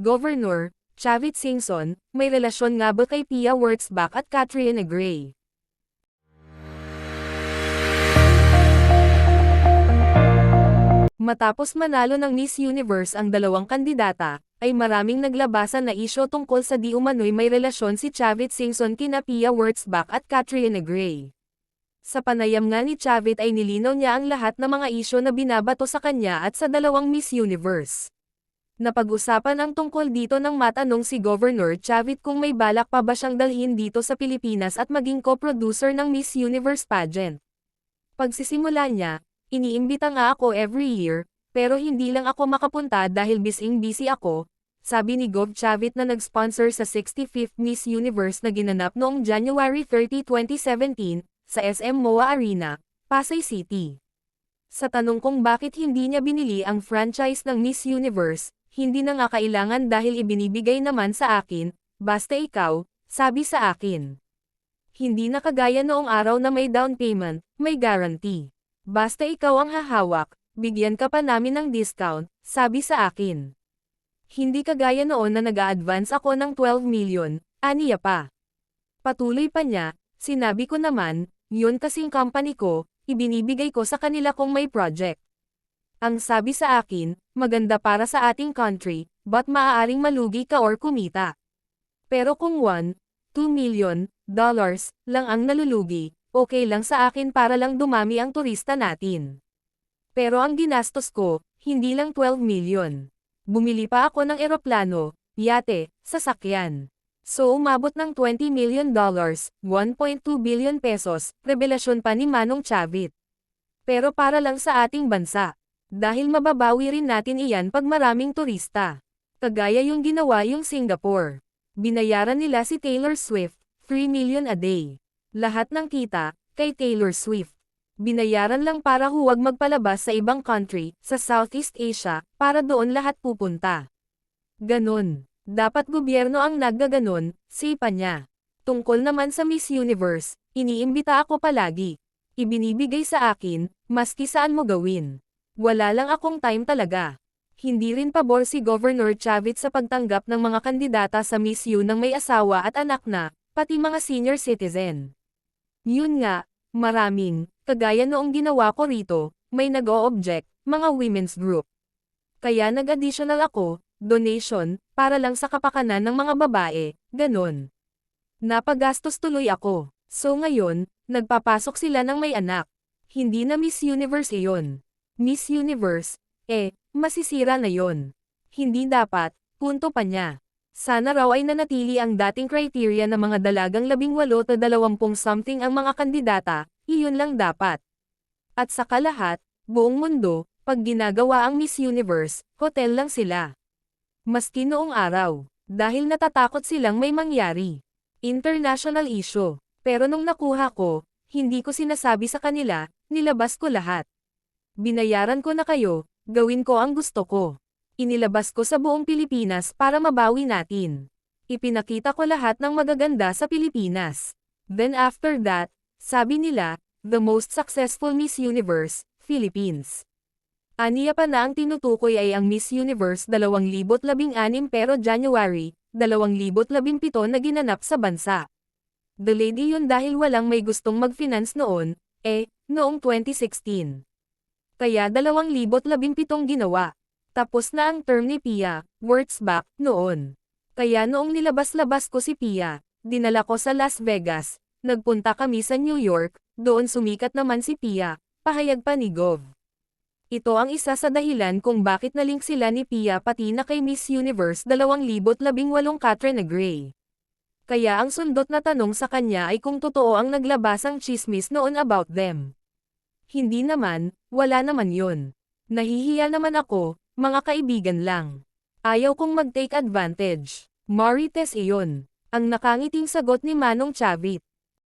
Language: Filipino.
Governor, Chavit Singson, may relasyon nga ba kay Pia Wurtzbach at Katrina Gray? Matapos manalo ng Miss Universe ang dalawang kandidata, ay maraming naglabasan na isyo tungkol sa di umano'y may relasyon si Chavit Singson kina Pia Wurtzbach at Katrina Gray. Sa panayam nga ni Chavit ay nilinaw niya ang lahat ng mga isyo na binabato sa kanya at sa dalawang Miss Universe. Napag-usapan ang tungkol dito nang matanong si Governor Chavit kung may balak pa ba siyang dalhin dito sa Pilipinas at maging co-producer ng Miss Universe pageant. Pagsisimula niya, iniimbita nga ako every year, pero hindi lang ako makapunta dahil busy ako, sabi ni Gov Chavit na nag-sponsor sa 65th Miss Universe na ginanap noong January 30, 2017, sa SM MOA Arena, Pasay City. Sa tanong kung bakit hindi niya binili ang franchise ng Miss Universe, hindi na nga kailangan dahil ibinibigay naman sa akin, basta ikaw, sabi sa akin. Hindi na kagaya noong araw na may down payment, may guarantee. Basta ikaw ang hahawak, bigyan ka pa namin ng discount, sabi sa akin. Hindi kagaya noon na nag-a-advance ako ng 12 million, aniya pa. Patuloy pa niya, sinabi ko naman, yun kasing company ko, ibinibigay ko sa kanila kung may project. Ang sabi sa akin, maganda para sa ating country, but maaaring malugi ka or kumita. Pero kung $1-2 million lang ang nalulugi, okay lang sa akin para lang dumami ang turista natin. Pero ang ginastos ko, hindi lang 12 million. Bumili pa ako ng eroplano, yate, sasakyan. So umabot ng $20 million, 1.2 billion pesos, revelasyon pa ni Manong Chavit. Pero para lang sa ating bansa. Dahil mababawi rin natin iyan pag maraming turista. Kagaya yung ginawa yung Singapore. Binayaran nila si Taylor Swift, 3 million a day. Lahat ng kita, kay Taylor Swift. Binayaran lang para huwag magpalabas sa ibang country, sa Southeast Asia, para doon lahat pupunta. Ganon. Dapat gobyerno ang naggaganon, sipa niya. Tungkol naman sa Miss Universe, iniimbita ako palagi. Ibinibigay sa akin, maski saan mo gawin. Wala lang akong time talaga. Hindi rin pabor si Governor Chavit sa pagtanggap ng mga kandidata sa Miss U nang may asawa at anak na, pati mga senior citizen. Yun nga, maraming, kagaya noong ginawa ko rito, may nag-o-object, mga women's group. Kaya nag-additional ako, donation, para lang sa kapakanan ng mga babae, ganon. Napagastos tuloy ako. So ngayon, nagpapasok sila ng may anak. Hindi na Miss Universe iyon. Miss Universe, masisira na yon. Hindi dapat, punto pa niya. Sana raw ay nanatili ang dating criteria na mga dalagang 18 to 20 something ang mga kandidata, iyon lang dapat. At sa kalahat, buong mundo, pag ginagawa ang Miss Universe, hotel lang sila. Maski noong araw, dahil natatakot silang may mangyari. International issue. Pero nung nakuha ko, hindi ko sinasabi sa kanila, nilabas ko lahat. Binayaran ko na kayo, gawin ko ang gusto ko. Inilabas ko sa buong Pilipinas para mabawi natin. Ipinakita ko lahat ng magaganda sa Pilipinas. Then after that, sabi nila, the most successful Miss Universe, Philippines. Aniya pa na ang tinutukoy ay ang Miss Universe 2016 pero January, 2017 na ginanap sa bansa. Delayed yun dahil walang may gustong mag-finance noon, noong 2016. Kaya 2017 ginawa. Tapos na ang term ni Pia Wurtzbach noon. Kaya noong nilabas-labas ko si Pia, dinala ko sa Las Vegas, nagpunta kami sa New York, doon sumikat naman si Pia, pahayag pa ni Gov. Ito ang isa sa dahilan kung bakit nalink sila ni Pia pati na kay Miss Universe 2018 Katrina Gray. Kaya ang sundot na tanong sa kanya ay kung totoo ang naglabasang chismis noon about them. Hindi naman, wala naman yun. Nahihiya naman ako, mga kaibigan lang. Ayaw kong mag-take advantage. Marites iyon. Ang nakangiting sagot ni Manong Chavit.